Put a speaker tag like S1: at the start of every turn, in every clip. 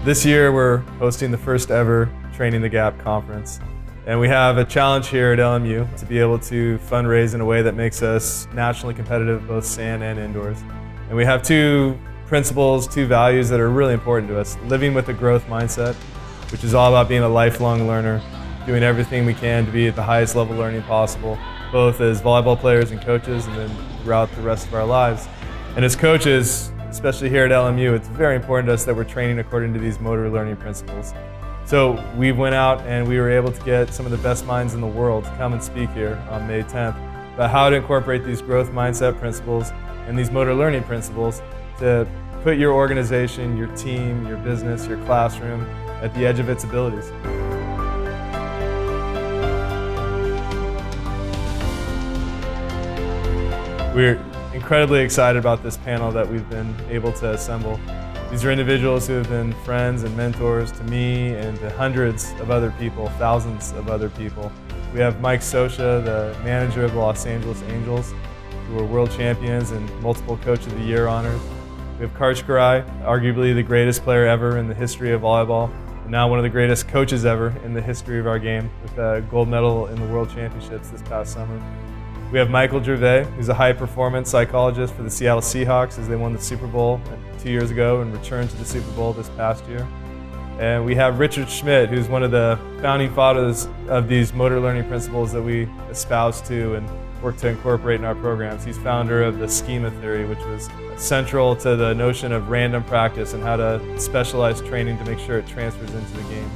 S1: This year we're hosting the first ever Training the Gap conference. And we have a challenge here at LMU to be able to fundraise in a way that makes us nationally competitive, both sand and indoors. And we have two principles, two values that are really important to us. Living with a growth mindset, which is all about being a lifelong learner, doing everything we can to be at the highest level learning possible, both as volleyball players and coaches, and then throughout the rest of our lives. And as coaches, especially here at LMU, it's very important to us that we're training according to these motor learning principles. So we went out and we were able to get some of the best minds in the world to come and speak here on May 10th about how to incorporate these growth mindset principles and these motor learning principles to put your organization, your team, your business, your classroom at the edge of its abilities. We're incredibly excited about this panel that we've been able to assemble. These are individuals who have been friends and mentors to me and to hundreds of other people, thousands of other people. We have Mike Sosha, the manager of the Los Angeles Angels, who are world champions and multiple Coach of the Year honors. We have Karch Garai, arguably the greatest player ever in the history of volleyball, and now one of the greatest coaches ever in the history of our game, with a gold medal in the World Championships this past summer. We have Michael Gervais, who's a high-performance psychologist for the Seattle Seahawks as they won the Super Bowl 2 years ago and returned to the Super Bowl this past year. And we have Richard Schmidt, who's one of the founding fathers of these motor learning principles that we espouse to and work to incorporate in our programs. He's founder of the schema theory, which was central to the notion of random practice and how to specialize training to make sure it transfers into the game.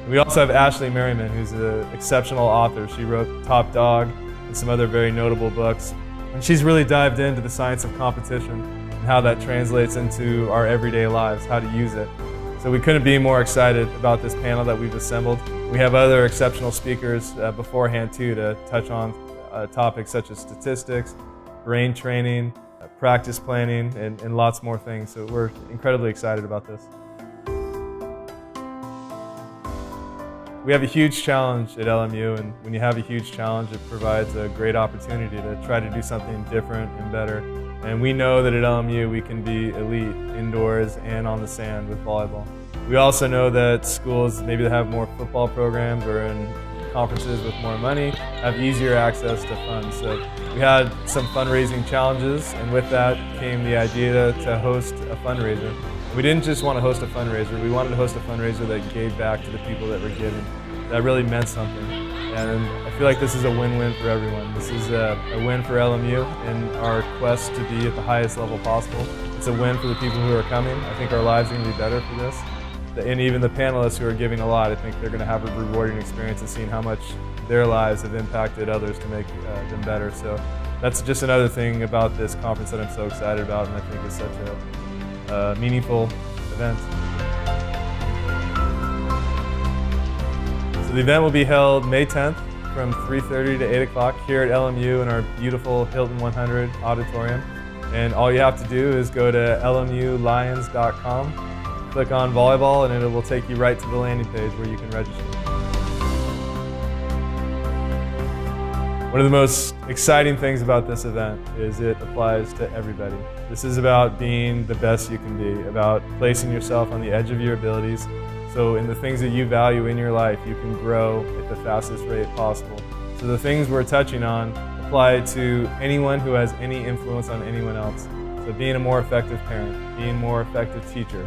S1: And we also have Ashley Marymount, who's an exceptional author. She wrote Top Dog and some other very notable books. And she's really dived into the science of competition and how that translates into our everyday lives, how to use it. So we couldn't be more excited about this panel that we've assembled. We have other exceptional speakers beforehand too to touch on topics such as statistics, brain training, practice planning, and lots more things. So we're incredibly excited about this. We have a huge challenge at LMU, and when you have a huge challenge, it provides a great opportunity to try to do something different and better. And we know that at LMU we can be elite indoors and on the sand with volleyball. We also know that schools maybe that have more football programs or in conferences with more money have easier access to funds. So we had some fundraising challenges, and with that came the idea to host a fundraiser. We didn't just want to host a fundraiser, we wanted to host a fundraiser that gave back to the people that were giving. That really meant something. And I feel like this is a win-win for everyone. This is a win for LMU in our quest to be at the highest level possible. It's a win for the people who are coming. I think our lives are going to be better for this. And even the panelists who are giving a lot, I think they're going to have a rewarding experience in seeing how much their lives have impacted others to make them better. So that's just another thing about this conference that I'm so excited about, and I think is such a meaningful event. So the event will be held May 10th from 3:30 to 8 o'clock here at LMU in our beautiful Hilton 100 auditorium. And all you have to do is go to lmulions.com, click on volleyball, and it will take you right to the landing page where you can register. One of the most exciting things about this event is it applies to everybody. This is about being the best you can be, about placing yourself on the edge of your abilities. So in the things that you value in your life, you can grow at the fastest rate possible. So the things we're touching on apply to anyone who has any influence on anyone else. So being a more effective parent, being a more effective teacher,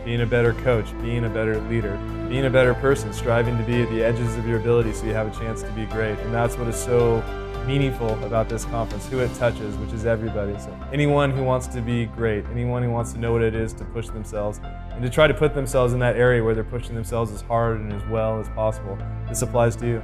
S1: being a better coach, being a better leader, being a better person, striving to be at the edges of your ability so you have a chance to be great. And that's what is so meaningful about this conference, who it touches, which is everybody. So anyone who wants to be great, anyone who wants to know what it is to push themselves and to try to put themselves in that area where they're pushing themselves as hard and as well as possible, this applies to you.